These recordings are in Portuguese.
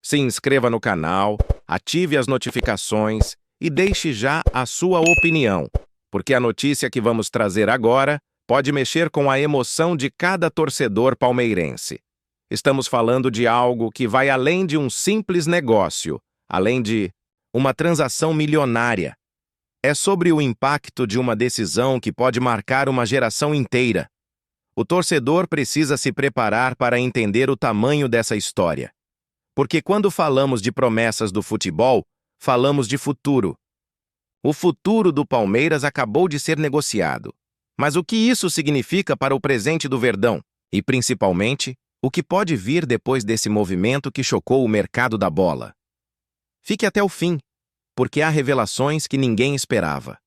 Se inscreva no canal, ative as notificações e deixe já a sua opinião, porque a notícia que vamos trazer agora pode mexer com a emoção de cada torcedor palmeirense. Estamos falando de algo que vai além de um simples negócio, além de uma transação milionária. É sobre o impacto de uma decisão que pode marcar uma geração inteira. O torcedor precisa se preparar para entender o tamanho dessa história. Porque quando falamos de promessas do futebol, falamos de futuro. O futuro do Palmeiras acabou de ser negociado. Mas o que isso significa para o presente do Verdão? E, principalmente, o que pode vir depois desse movimento que chocou o mercado da bola? Fique até o fim, porque há revelações que ninguém esperava.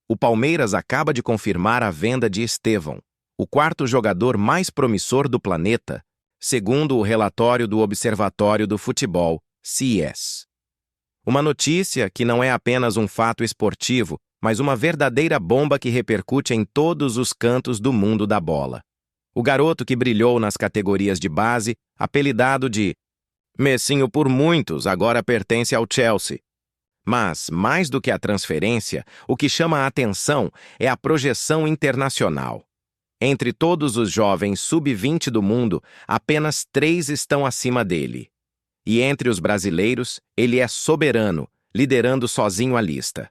O Palmeiras acaba de confirmar a venda de Estevão, o quarto jogador mais promissor do planeta, segundo o relatório do Observatório do Futebol, CES. Uma notícia que não é apenas um fato esportivo, mas uma verdadeira bomba que repercute em todos os cantos do mundo da bola. O garoto que brilhou nas categorias de base, apelidado de Messinho por muitos, agora pertence ao Chelsea. Mas, mais do que a transferência, o que chama a atenção é a projeção internacional. Entre todos os jovens sub-20 do mundo, apenas 3 estão acima dele. E entre os brasileiros, ele é soberano, liderando sozinho a lista.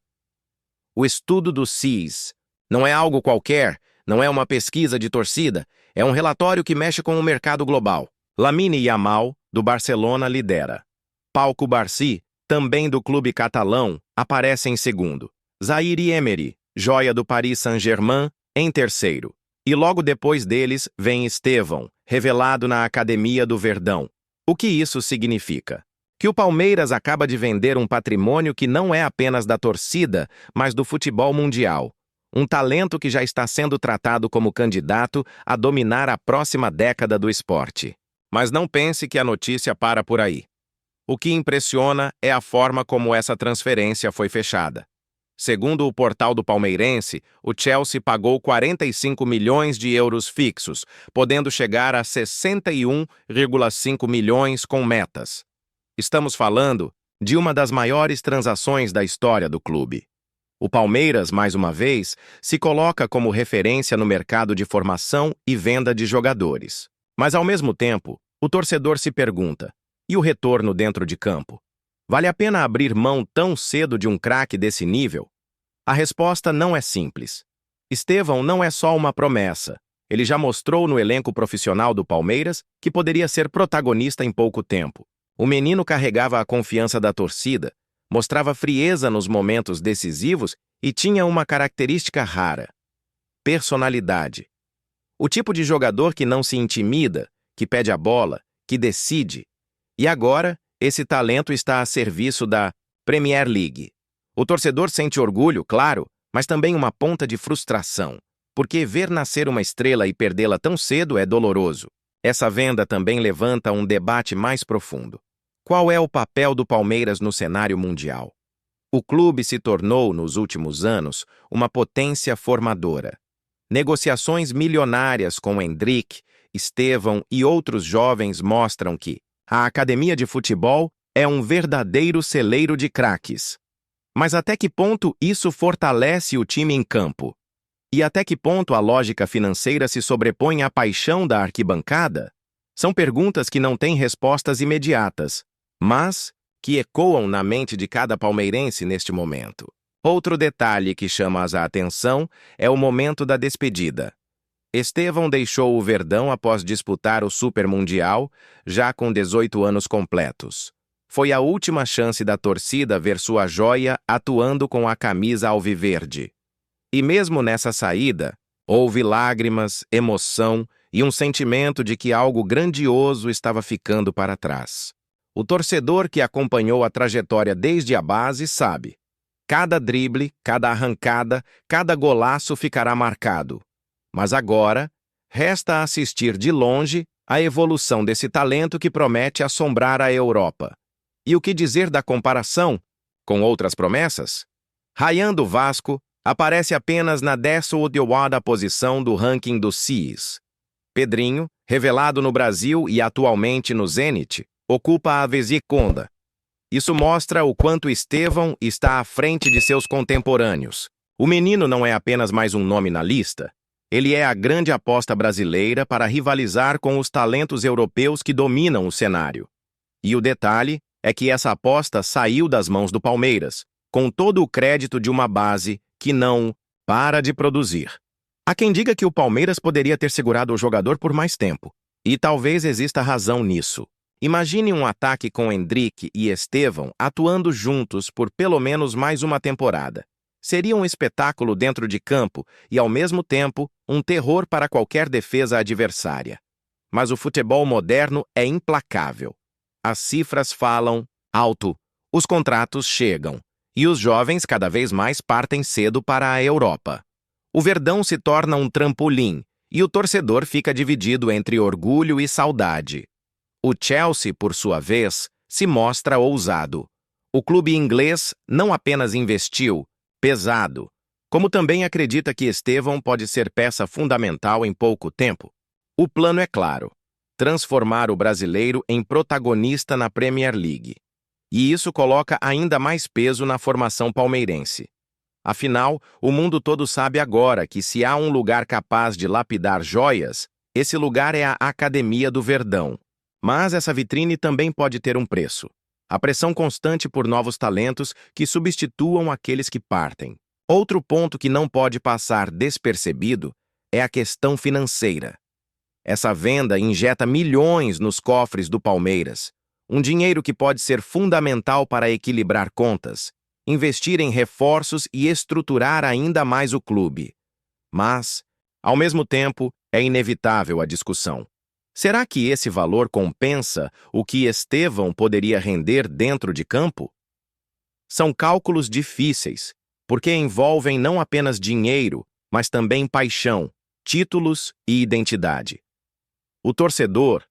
O estudo do CES não é algo qualquer, não é uma pesquisa de torcida, é um relatório que mexe com o mercado global. Lamine Yamal, do Barcelona, lidera. Pau Cubarsí, também do clube catalão, aparece em segundo. Zaïre Emery, joia do Paris Saint-Germain, em terceiro. E logo depois deles vem Estevão, revelado na Academia do Verdão. O que isso significa? Que o Palmeiras acaba de vender um patrimônio que não é apenas da torcida, mas do futebol mundial. Um talento que já está sendo tratado como candidato a dominar a próxima década do esporte. Mas não pense que a notícia para por aí. O que impressiona é a forma como essa transferência foi fechada. Segundo o portal do Palmeirense, o Chelsea pagou 45 milhões de euros fixos, podendo chegar a 61,5 milhões com metas. Estamos falando de uma das maiores transações da história do clube. O Palmeiras, mais uma vez, se coloca como referência no mercado de formação e venda de jogadores. Mas, ao mesmo tempo, o torcedor se pergunta: e o retorno dentro de campo? Vale a pena abrir mão tão cedo de um craque desse nível? A resposta não é simples. Estevão não é só uma promessa. Ele já mostrou no elenco profissional do Palmeiras que poderia ser protagonista em pouco tempo. O menino carregava a confiança da torcida, mostrava frieza nos momentos decisivos e tinha uma característica rara: personalidade. O tipo de jogador que não se intimida, que pede a bola, que decide. E agora, esse talento está a serviço da Premier League. O torcedor sente orgulho, claro, mas também uma ponta de frustração, porque ver nascer uma estrela e perdê-la tão cedo é doloroso. Essa venda também levanta um debate mais profundo. Qual é o papel do Palmeiras no cenário mundial? O clube se tornou, nos últimos anos, uma potência formadora. Negociações milionárias com Endrick, Estevão e outros jovens mostram que a academia de futebol é um verdadeiro celeiro de craques. Mas até que ponto isso fortalece o time em campo? E até que ponto a lógica financeira se sobrepõe à paixão da arquibancada? São perguntas que não têm respostas imediatas, mas que ecoam na mente de cada palmeirense neste momento. Outro detalhe que chama a atenção é o momento da despedida. Estevão deixou o Verdão após disputar o Super Mundial, já com 18 anos completos. Foi a última chance da torcida ver sua joia atuando com a camisa alviverde. E mesmo nessa saída, houve lágrimas, emoção e um sentimento de que algo grandioso estava ficando para trás. O torcedor que acompanhou a trajetória desde a base sabe: cada drible, cada arrancada, cada golaço ficará marcado. Mas agora, resta assistir de longe a evolução desse talento que promete assombrar a Europa. E o que dizer da comparação com outras promessas? Rayan do Vasco aparece apenas na 18ª posição do ranking do CES. Pedrinho, revelado no Brasil e atualmente no Zenit, ocupa a Vesiconda. Isso mostra o quanto Estevão está à frente de seus contemporâneos. O menino não é apenas mais um nome na lista, ele é a grande aposta brasileira para rivalizar com os talentos europeus que dominam o cenário. E o detalhe é que essa aposta saiu das mãos do Palmeiras, com todo o crédito de uma base que não para de produzir. Há quem diga que o Palmeiras poderia ter segurado o jogador por mais tempo, e talvez exista razão nisso. Imagine um ataque com Endrick e Estevão atuando juntos por pelo menos mais uma temporada. Seria um espetáculo dentro de campo e, ao mesmo tempo, um terror para qualquer defesa adversária. Mas o futebol moderno é implacável. As cifras falam alto, os contratos chegam, e os jovens cada vez mais partem cedo para a Europa. O Verdão se torna um trampolim, e o torcedor fica dividido entre orgulho e saudade. O Chelsea, por sua vez, se mostra ousado. O clube inglês não apenas investiu pesado, como também acredita que Estevão pode ser peça fundamental em pouco tempo. O plano é claro: transformar o brasileiro em protagonista na Premier League. E isso coloca ainda mais peso na formação palmeirense. Afinal, o mundo todo sabe agora que se há um lugar capaz de lapidar joias, esse lugar é a Academia do Verdão. Mas essa vitrine também pode ter um preço: a pressão constante por novos talentos que substituam aqueles que partem. Outro ponto que não pode passar despercebido é a questão financeira. Essa venda injeta milhões nos cofres do Palmeiras, um dinheiro que pode ser fundamental para equilibrar contas, investir em reforços e estruturar ainda mais o clube. Mas, ao mesmo tempo, é inevitável a discussão. Será que esse valor compensa o que Estevão poderia render dentro de campo? São cálculos difíceis, porque envolvem não apenas dinheiro, mas também paixão, títulos e identidade. O torcedor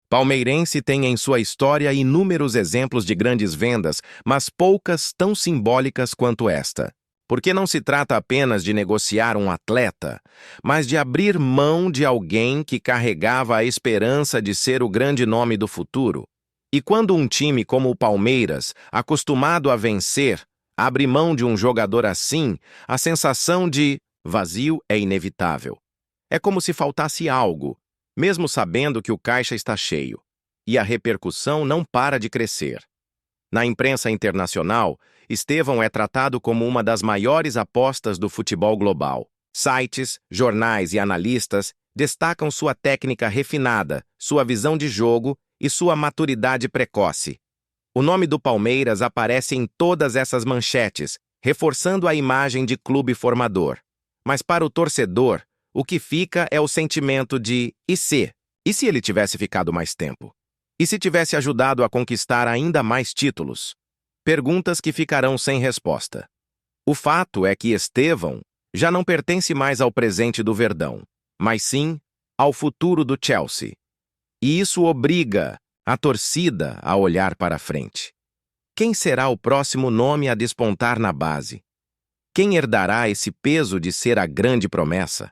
palmeirense tem em sua história inúmeros exemplos de grandes vendas, mas poucas tão simbólicas quanto esta. Porque não se trata apenas de negociar um atleta, mas de abrir mão de alguém que carregava a esperança de ser o grande nome do futuro. E quando um time como o Palmeiras, acostumado a vencer, abre mão de um jogador assim, a sensação de vazio é inevitável. É como se faltasse algo, mesmo sabendo que o caixa está cheio. E a repercussão não para de crescer. Na imprensa internacional, Estevão é tratado como uma das maiores apostas do futebol global. Sites, jornais e analistas destacam sua técnica refinada, sua visão de jogo e sua maturidade precoce. O nome do Palmeiras aparece em todas essas manchetes, reforçando a imagem de clube formador. Mas para o torcedor, o que fica é o sentimento de e se? E se ele tivesse ficado mais tempo? E se tivesse ajudado a conquistar ainda mais títulos? Perguntas que ficarão sem resposta. O fato é que Estevão já não pertence mais ao presente do Verdão, mas sim ao futuro do Chelsea. E isso obriga a torcida a olhar para frente. Quem será o próximo nome a despontar na base? Quem herdará esse peso de ser a grande promessa?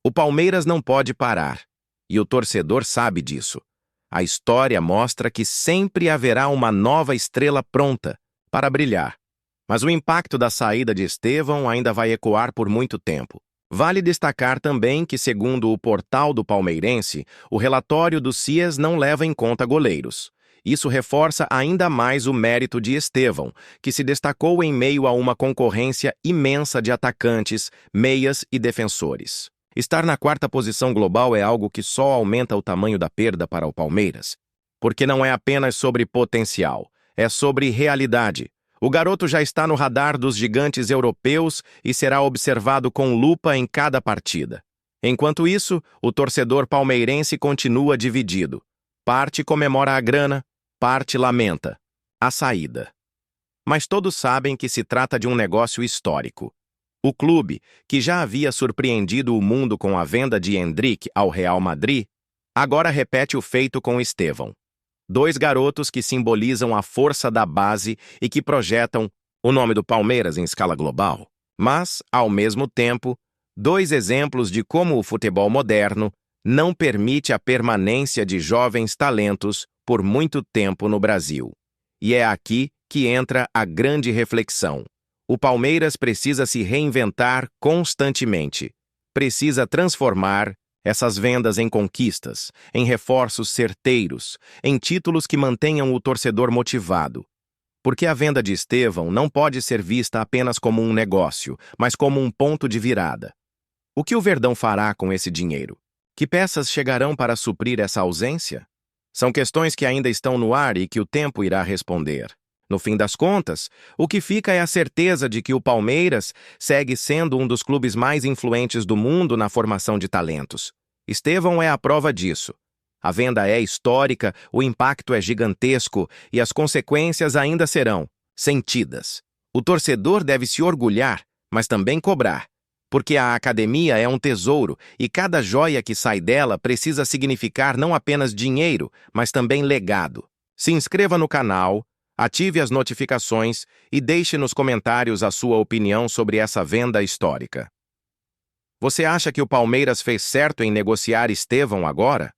O Palmeiras não pode parar, e o torcedor sabe disso. A história mostra que sempre haverá uma nova estrela pronta para brilhar. Mas o impacto da saída de Estevão ainda vai ecoar por muito tempo. Vale destacar também que, segundo o portal do Palmeirense, o relatório do CIES não leva em conta goleiros. Isso reforça ainda mais o mérito de Estevão, que se destacou em meio a uma concorrência imensa de atacantes, meias e defensores. Estar na quarta posição global é algo que só aumenta o tamanho da perda para o Palmeiras. Porque não é apenas sobre potencial, é sobre realidade. O garoto já está no radar dos gigantes europeus e será observado com lupa em cada partida. Enquanto isso, o torcedor palmeirense continua dividido. Parte comemora a grana, parte lamenta a saída. Mas todos sabem que se trata de um negócio histórico. O clube, que já havia surpreendido o mundo com a venda de Endrick ao Real Madrid, agora repete o feito com Estevão. Dois garotos que simbolizam a força da base e que projetam o nome do Palmeiras em escala global. Mas, ao mesmo tempo, dois exemplos de como o futebol moderno não permite a permanência de jovens talentos por muito tempo no Brasil. E é aqui que entra a grande reflexão. O Palmeiras precisa se reinventar constantemente. Precisa transformar essas vendas em conquistas, em reforços certeiros, em títulos que mantenham o torcedor motivado. Porque a venda de Estevão não pode ser vista apenas como um negócio, mas como um ponto de virada. O que o Verdão fará com esse dinheiro? Que peças chegarão para suprir essa ausência? São questões que ainda estão no ar e que o tempo irá responder. No fim das contas, o que fica é a certeza de que o Palmeiras segue sendo um dos clubes mais influentes do mundo na formação de talentos. Estevão é a prova disso. A venda é histórica, o impacto é gigantesco e as consequências ainda serão sentidas. O torcedor deve se orgulhar, mas também cobrar, porque a academia é um tesouro e cada joia que sai dela precisa significar não apenas dinheiro, mas também legado. Se inscreva no canal, ative as notificações e deixe nos comentários a sua opinião sobre essa venda histórica. Você acha que o Palmeiras fez certo em negociar Estevão agora?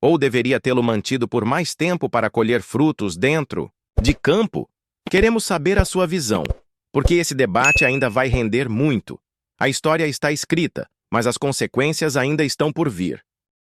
Ou deveria tê-lo mantido por mais tempo para colher frutos dentro de campo? Queremos saber a sua visão, porque esse debate ainda vai render muito. A história está escrita, mas as consequências ainda estão por vir.